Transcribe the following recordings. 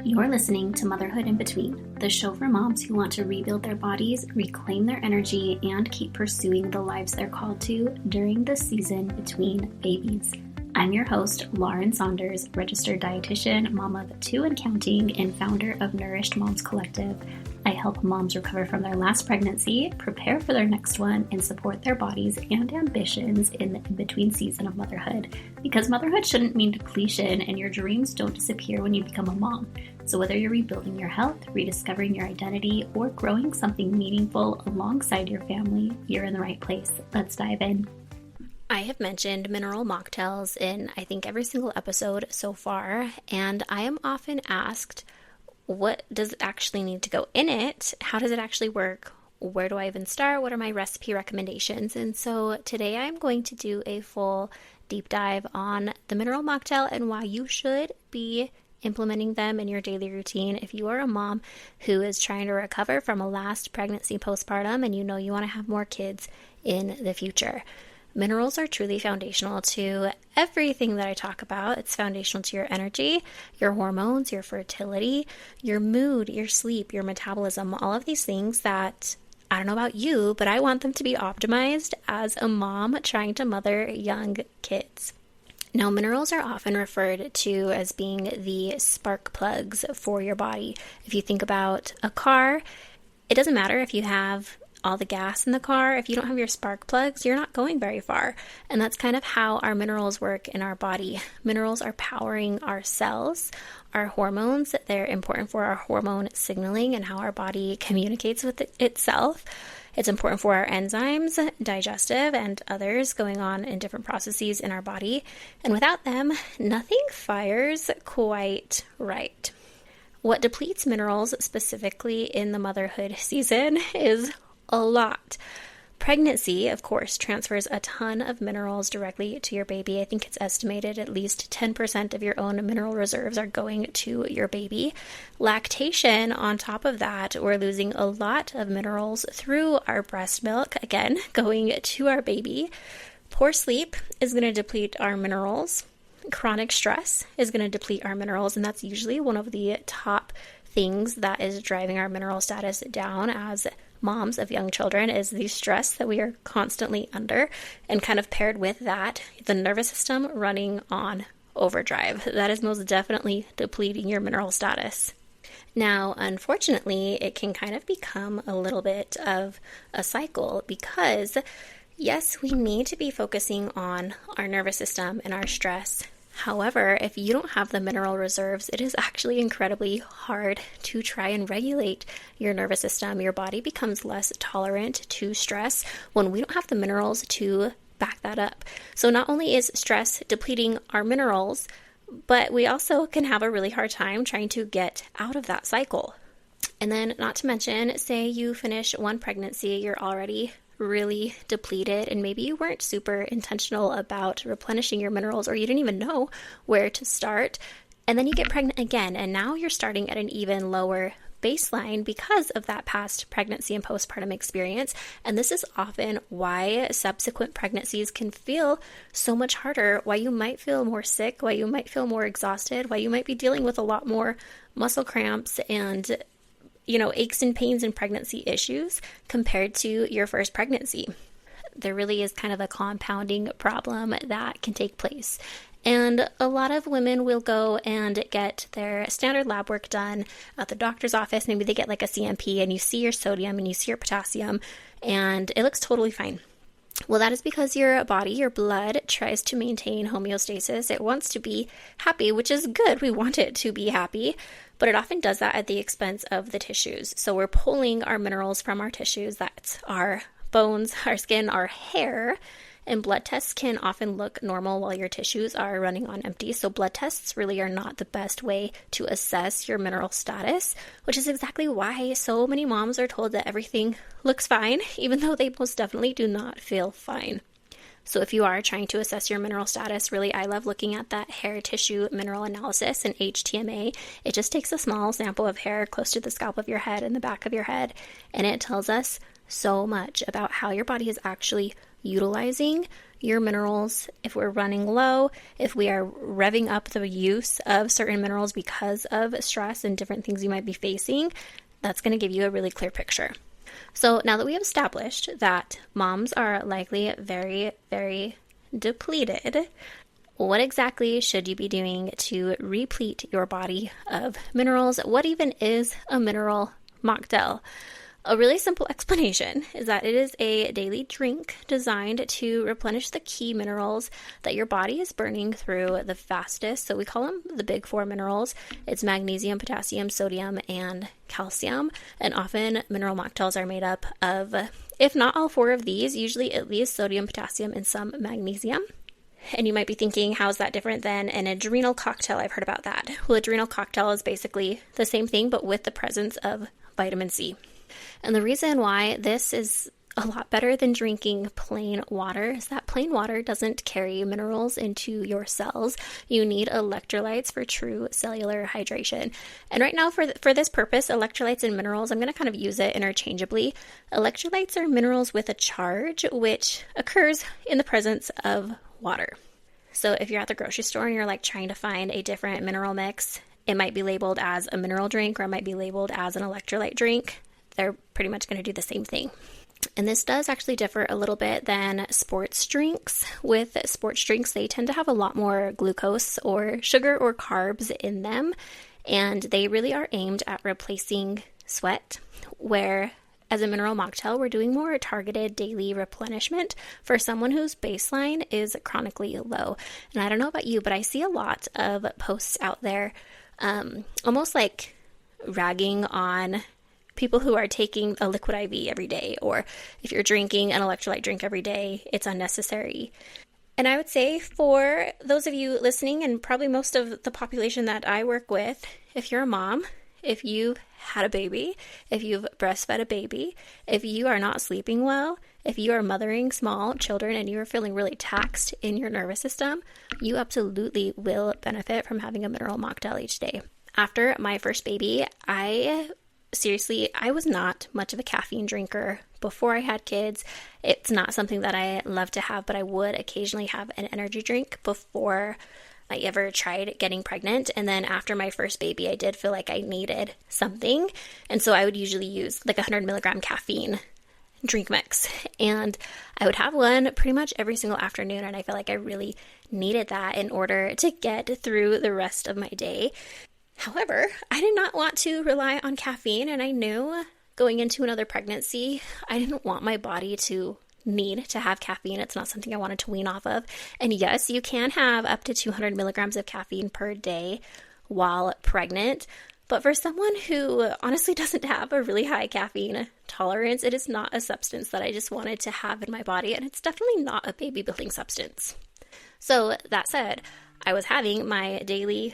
You're listening to Motherhood in Between, the show for moms who want to rebuild their bodies, reclaim their energy, and keep pursuing the lives they're called to during the season between babies. I'm your host, Lauran Saunders, registered dietitian, mom of 2 and counting, and founder of Nourished Moms Collective. I help moms recover from their last pregnancy, prepare for their next one, and support their bodies and ambitions in the in-between season of motherhood. Because motherhood shouldn't mean depletion, and your dreams don't disappear when you become a mom. So whether you're rebuilding your health, rediscovering your identity, or growing something meaningful alongside your family, you're in the right place. Let's dive in. I have mentioned mineral mocktails in, I think, every single episode so far, and I am often asked, what does it actually need to go in it? How does it actually work? Where do I even start? What are my recipe recommendations? And so today I'm going to do a full deep dive on the mineral mocktail and why you should be implementing them in your daily routine if you are a mom who is trying to recover from a last pregnancy postpartum and you know you want to have more kids in the future. Minerals are truly foundational to everything that I talk about. It's foundational to your energy, your hormones, your fertility, your mood, your sleep, your metabolism, all of these things that, I don't know about you, but I want them to be optimized as a mom trying to mother young kids. Now, minerals are often referred to as being the spark plugs for your body. If you think about a car, it doesn't matter if you have all the gas in the car. If you don't have your spark plugs, you're not going very far. And that's kind of how our minerals work in our body. Minerals are powering our cells, our hormones. They're important for our hormone signaling and how our body communicates with itself. It's important for our enzymes, digestive, and others going on in different processes in our body. And without them, nothing fires quite right. What depletes minerals, specifically in the motherhood season, is a lot. Pregnancy, of course, transfers a ton of minerals directly to your baby. I think it's estimated at least 10% of your own mineral reserves are going to your baby. Lactation, on top of that, we're losing a lot of minerals through our breast milk, again, going to our baby. Poor sleep is going to deplete our minerals. Chronic stress is going to deplete our minerals, and that's usually one of the top things that is driving our mineral status down as moms of young children is the stress that we are constantly under, and kind of paired with that, the nervous system running on overdrive. That is most definitely depleting your mineral status. Now, unfortunately, it can kind of become a little bit of a cycle because, yes, we need to be focusing on our nervous system and our stress. However, if you don't have the mineral reserves, it is actually incredibly hard to try and regulate your nervous system. Your body becomes less tolerant to stress when we don't have the minerals to back that up. So not only is stress depleting our minerals, but we also can have a really hard time trying to get out of that cycle. And then not to mention, say you finish one pregnancy, you're already really depleted, and maybe you weren't super intentional about replenishing your minerals, or you didn't even know where to start, and then you get pregnant again, and now you're starting at an even lower baseline because of that past pregnancy and postpartum experience. And this is often why subsequent pregnancies can feel so much harder, why you might feel more sick, why you might feel more exhausted, why you might be dealing with a lot more muscle cramps and aches and pains and pregnancy issues compared to your first pregnancy. There really is kind of a compounding problem that can take place. And a lot of women will go and get their standard lab work done at the doctor's office. Maybe they get like a CMP and you see your sodium and you see your potassium and it looks totally fine. Well, that is because your body, your blood, tries to maintain homeostasis. It wants to be happy, which is good. We want it to be happy, but it often does that at the expense of the tissues. So we're pulling our minerals from our tissues. That's our bones, our skin, our hair. And blood tests can often look normal while your tissues are running on empty. So blood tests really are not the best way to assess your mineral status, which is exactly why so many moms are told that everything looks fine, even though they most definitely do not feel fine. So if you are trying to assess your mineral status, really, I love looking at that hair tissue mineral analysis in HTMA. It just takes a small sample of hair close to the scalp of your head and the back of your head, and it tells us so much about how your body is actually utilizing your minerals, if we're running low, if we are revving up the use of certain minerals because of stress and different things you might be facing, that's going to give you a really clear picture. So now that we have established that moms are likely very, very depleted, what exactly should you be doing to replete your body of minerals? What even is a mineral mocktail? A really simple explanation is that it is a daily drink designed to replenish the key minerals that your body is burning through the fastest. So we call them the big four minerals. It's magnesium, potassium, sodium, and calcium. And often mineral mocktails are made up of, if not all four of these, usually at least sodium, potassium, and some magnesium. And you might be thinking, how is that different than an adrenal cocktail? I've heard about that. Well, adrenal cocktail is basically the same thing, but with the presence of vitamin C. And the reason why this is a lot better than drinking plain water is that plain water doesn't carry minerals into your cells. You need electrolytes for true cellular hydration. And right now, for this purpose, electrolytes and minerals, I'm going to kind of use it interchangeably. Electrolytes are minerals with a charge, which occurs in the presence of water. So if you're at the grocery store and you're like trying to find a different mineral mix, it might be labeled as a mineral drink or it might be labeled as an electrolyte drink. They're pretty much going to do the same thing. And this does actually differ a little bit than sports drinks. With sports drinks, they tend to have a lot more glucose or sugar or carbs in them, and they really are aimed at replacing sweat, where as a mineral mocktail, we're doing more targeted daily replenishment for someone whose baseline is chronically low. And I don't know about you, but I see a lot of posts out there almost like ragging on people who are taking a liquid IV every day, or if you're drinking an electrolyte drink every day, it's unnecessary. And I would say for those of you listening, and probably most of the population that I work with, if you're a mom, if you've had a baby, if you've breastfed a baby, if you are not sleeping well, if you are mothering small children and you are feeling really taxed in your nervous system, you absolutely will benefit from having a mineral mocktail each day. After my first baby, I was not much of a caffeine drinker before I had kids. It's not something that I love to have, but I would occasionally have an energy drink before I ever tried getting pregnant. And then after my first baby, I did feel like I needed something. And so I would usually use like 100 milligram caffeine drink mix. And I would have one pretty much every single afternoon. And I feel like I really needed that in order to get through the rest of my day. However, I did not want to rely on caffeine, and I knew going into another pregnancy, I didn't want my body to need to have caffeine. It's not something I wanted to wean off of. And yes, you can have up to 200 milligrams of caffeine per day while pregnant, but for someone who honestly doesn't have a really high caffeine tolerance, it is not a substance that I just wanted to have in my body, and it's definitely not a baby-building substance. So that said, I was having my daily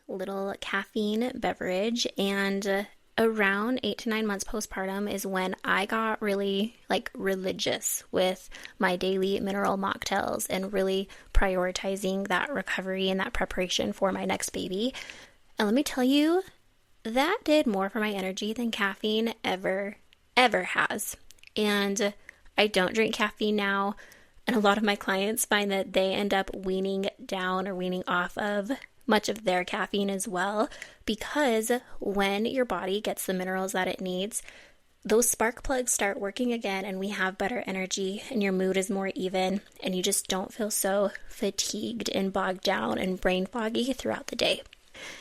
little caffeine beverage, and around 8 to 9 months postpartum is when I got really religious with my daily mineral mocktails and really prioritizing that recovery and that preparation for my next baby. And let me tell you, that did more for my energy than caffeine ever has. And I don't drink caffeine now, and a lot of my clients find that they end up weaning down or weaning off of much of their caffeine as well, because when your body gets the minerals that it needs, those spark plugs start working again and we have better energy and your mood is more even and you just don't feel so fatigued and bogged down and brain foggy throughout the day.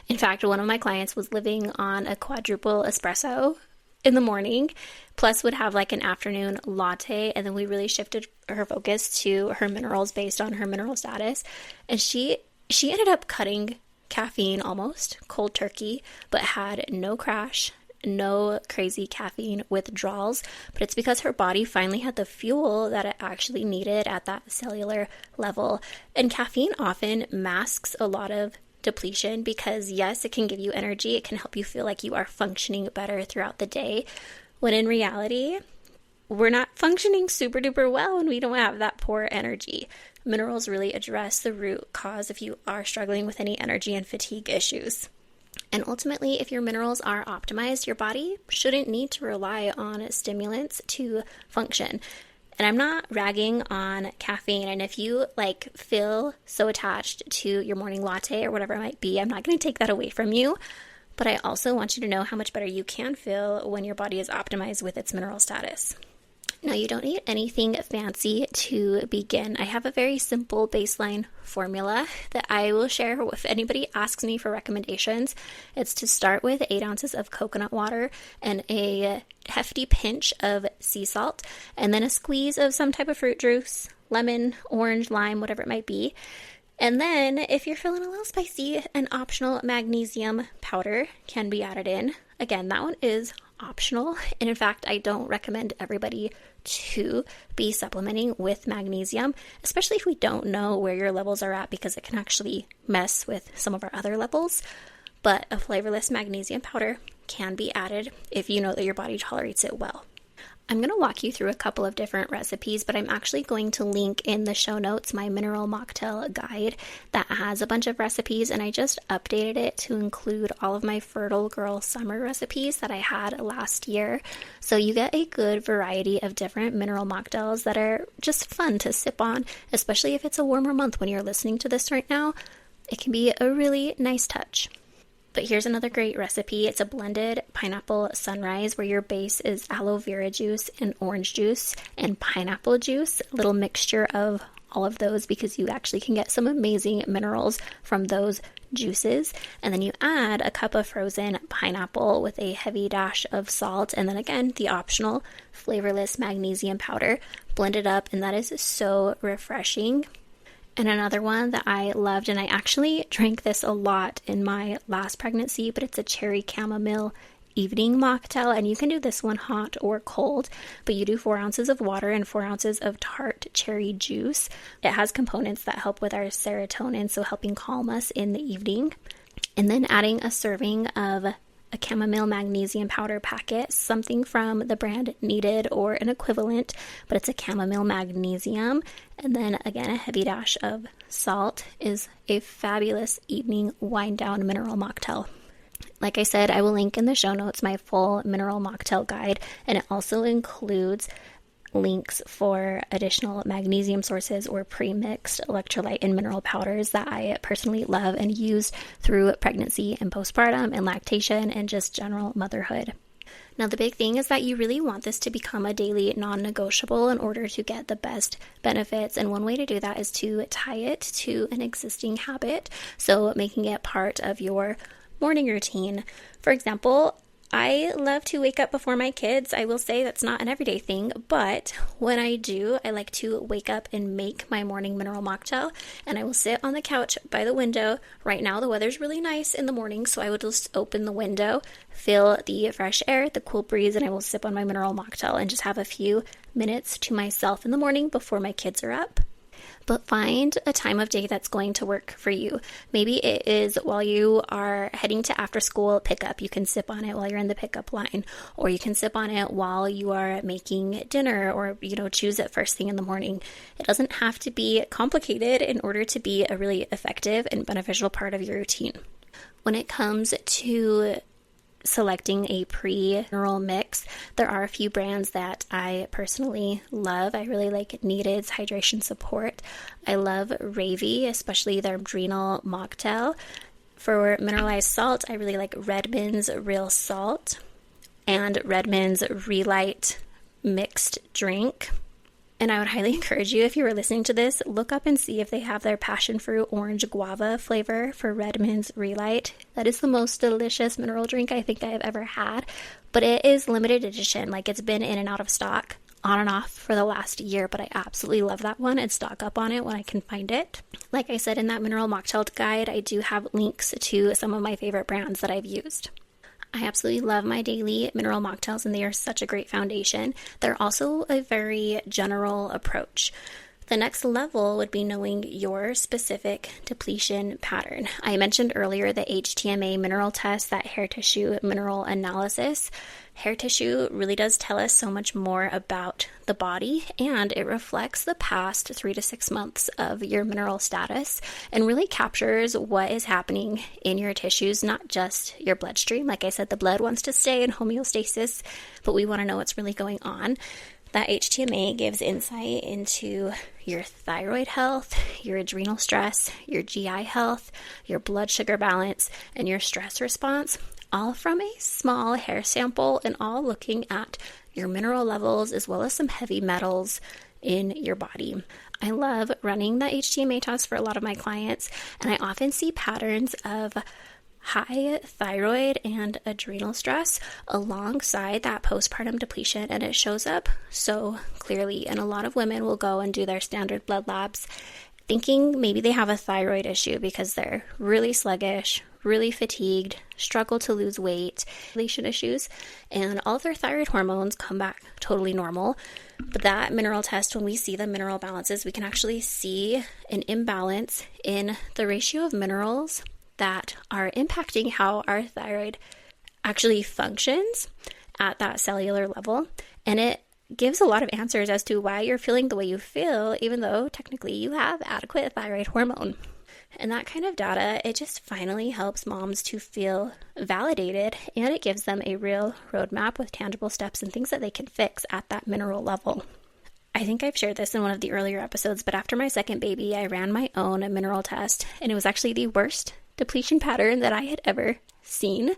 In fact, one of my clients was living on a quadruple espresso in the morning, plus would have like an afternoon latte, and then we really shifted her focus to her minerals based on her mineral status, and she ended up cutting caffeine almost cold turkey, but had no crash, no crazy caffeine withdrawals. But it's because her body finally had the fuel that it actually needed at that cellular level. And caffeine often masks a lot of depletion because, yes, it can give you energy. It can help you feel like you are functioning better throughout the day, when in reality, we're not functioning super duper well when we don't have that poor energy. Minerals really address the root cause if you are struggling with any energy and fatigue issues. And ultimately, if your minerals are optimized, your body shouldn't need to rely on stimulants to function. And I'm not ragging on caffeine. And if you feel so attached to your morning latte or whatever it might be, I'm not going to take that away from you. But I also want you to know how much better you can feel when your body is optimized with its mineral status. Now, you don't need anything fancy to begin. I have a very simple baseline formula that I will share if anybody asks me for recommendations. It's to start with 8 ounces of coconut water and a hefty pinch of sea salt, and then a squeeze of some type of fruit juice, lemon, orange, lime, whatever it might be. And then if you're feeling a little spicy, an optional magnesium powder can be added in. Again, that one is optional. And in fact, I don't recommend everybody to be supplementing with magnesium, especially if we don't know where your levels are at, because it can actually mess with some of our other levels. But a flavorless magnesium powder can be added if you know that your body tolerates it well. I'm going to walk you through a couple of different recipes, but I'm actually going to link in the show notes my mineral mocktail guide that has a bunch of recipes, and I just updated it to include all of my fertile girl summer recipes that I had last year. So you get a good variety of different mineral mocktails that are just fun to sip on, especially if it's a warmer month when you're listening to this right now. It can be a really nice touch. But here's another great recipe. It's a blended pineapple sunrise where your base is aloe vera juice and orange juice and pineapple juice, a little mixture of all of those because you actually can get some amazing minerals from those juices. And then you add a cup of frozen pineapple with a heavy dash of salt, and then again, the optional flavorless magnesium powder. Blend it up, and that is so refreshing. And another one that I loved, and I actually drank this a lot in my last pregnancy, but it's a cherry chamomile evening mocktail, and you can do this one hot or cold, but you do 4 ounces of water and 4 ounces of tart cherry juice. It has components that help with our serotonin, so helping calm us in the evening. And then adding a serving of a chamomile magnesium powder packet, something from the brand Needed or an equivalent, but it's a chamomile magnesium. And then again, a heavy dash of salt is a fabulous evening wind down mineral mocktail. Like I said, I will link in the show notes my full mineral mocktail guide, and it also includes links for additional magnesium sources or pre-mixed electrolyte and mineral powders that I personally love and use through pregnancy and postpartum and lactation and just general motherhood. Now, the big thing is that you really want this to become a daily non-negotiable in order to get the best benefits. And one way to do that is to tie it to an existing habit. So making it part of your morning routine. For example, I love to wake up before my kids. I will say that's not an everyday thing, but when I do, I like to wake up and make my morning mineral mocktail, and I will sit on the couch by the window. Right now, the weather's really nice in the morning, so I will just open the window, feel the fresh air, the cool breeze, and I will sip on my mineral mocktail and just have a few minutes to myself in the morning before my kids are up. But find a time of day that's going to work for you. Maybe it is while you are heading to after school pickup. You can sip on it while you're in the pickup line, or you can sip on it while you are making dinner, or, choose it first thing in the morning. It doesn't have to be complicated in order to be a really effective and beneficial part of your routine. When it comes to selecting a pre-mineral mix, there are a few brands that I personally love. I really like Needed's Hydration Support. I love Ravy, especially their Adrenal Mocktail. For mineralized salt, I really like Redmond's Real Salt and Redmond's Relight Mixed Drink. And I would highly encourage you, if you were listening to this, look up and see if they have their passion fruit orange guava flavor for Redmond's Relight. That is the most delicious mineral drink I think I have ever had, but it is limited edition. It's been in and out of stock on and off for the last year, but I absolutely love that one and stock up on it when I can find it. Like I said in that mineral mocktail guide, I do have links to some of my favorite brands that I've used. I absolutely love my daily mineral mocktails, and they are such a great foundation. They're also a very general approach. The next level would be knowing your specific depletion pattern. I mentioned earlier the HTMA mineral test, that hair tissue mineral analysis. Hair tissue really does tell us so much more about the body, and it reflects the past 3 to 6 months of your mineral status and really captures what is happening in your tissues, not just your bloodstream. Like I said, the blood wants to stay in homeostasis, but we want to know what's really going on. That HTMA gives insight into your thyroid health, your adrenal stress, your GI health, your blood sugar balance, and your stress response, all from a small hair sample and all looking at your mineral levels as well as some heavy metals in your body. I love running the HTMA test for a lot of my clients, and I often see patterns of high thyroid and adrenal stress alongside that postpartum depletion, and it shows up so clearly. And a lot of women will go and do their standard blood labs thinking maybe they have a thyroid issue because they're really sluggish, really fatigued, struggle to lose weight, relation issues, and all of their thyroid hormones come back totally normal. But that mineral test, when we see the mineral balances, we can actually see an imbalance in the ratio of minerals that are impacting how our thyroid actually functions at that cellular level. And it gives a lot of answers as to why you're feeling the way you feel, even though technically you have adequate thyroid hormone. And that kind of data, it just finally helps moms to feel validated, and it gives them a real roadmap with tangible steps and things that they can fix at that mineral level. I think I've shared this in one of the earlier episodes, but after my second baby, I ran my own mineral test, and it was actually the worst depletion pattern that I had ever seen,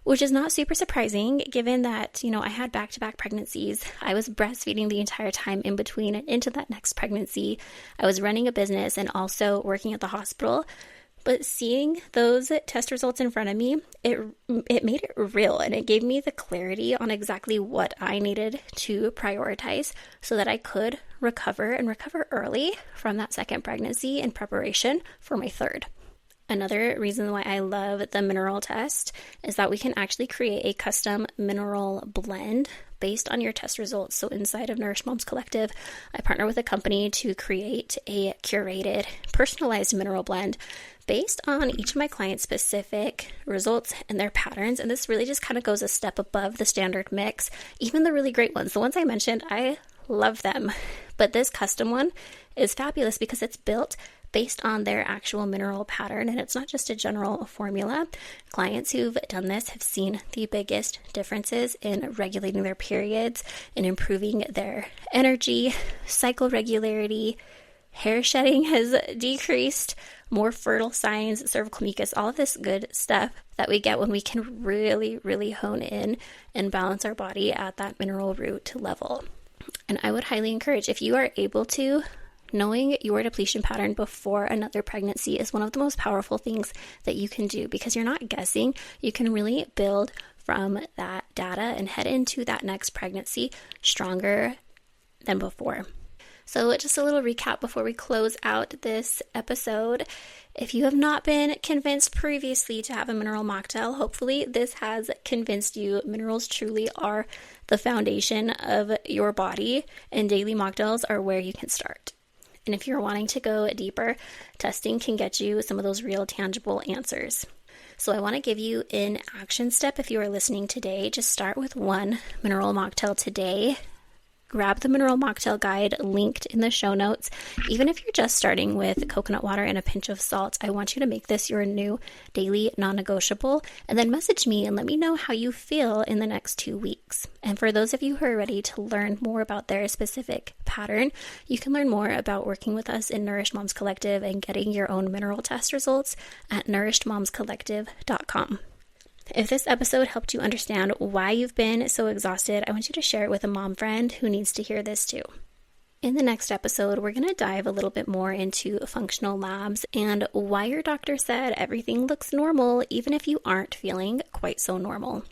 which is not super surprising given that, I had back-to-back pregnancies. I was breastfeeding the entire time in between and into that next pregnancy. I was running a business and also working at the hospital. But seeing those test results in front of me, it made it real, and it gave me the clarity on exactly what I needed to prioritize so that I could recover early from that second pregnancy in preparation for my third. Another reason why I love the mineral test is that we can actually create a custom mineral blend based on your test results. So inside of Nourished Moms Collective, I partner with a company to create a curated, personalized mineral blend based on each of my clients' specific results and their patterns. And this really just kind of goes a step above the standard mix. Even the really great ones, the ones I mentioned, I love them. But this custom one is fabulous because it's built based on their actual mineral pattern, and it's not just a general formula. Clients who've done this have seen the biggest differences in regulating their periods, in improving their energy, cycle regularity, hair shedding has decreased, more fertile signs, cervical mucus, all of this good stuff that we get when we can really, really hone in and balance our body at that mineral root level. And I would highly encourage, if you are able to, knowing your depletion pattern before another pregnancy is one of the most powerful things that you can do because you're not guessing. You can really build from that data and head into that next pregnancy stronger than before. So just a little recap before we close out this episode. If you have not been convinced previously to have a mineral mocktail, hopefully this has convinced you minerals truly are the foundation of your body, and daily mocktails are where you can start. And if you're wanting to go deeper, testing can get you some of those real tangible answers. So I want to give you an action step if you are listening today. Just start with one mineral mocktail today. Grab the Mineral Mocktail Guide linked in the show notes. Even if you're just starting with coconut water and a pinch of salt, I want you to make this your new daily non-negotiable, and then message me and let me know how you feel in the next 2 weeks. And for those of you who are ready to learn more about their specific pattern, you can learn more about working with us in Nourished Moms Collective and getting your own mineral test results at nourishedmomscollective.com. If this episode helped you understand why you've been so exhausted, I want you to share it with a mom friend who needs to hear this too. In the next episode, we're going to dive a little bit more into functional labs and why your doctor said everything looks normal even if you aren't feeling quite so normal.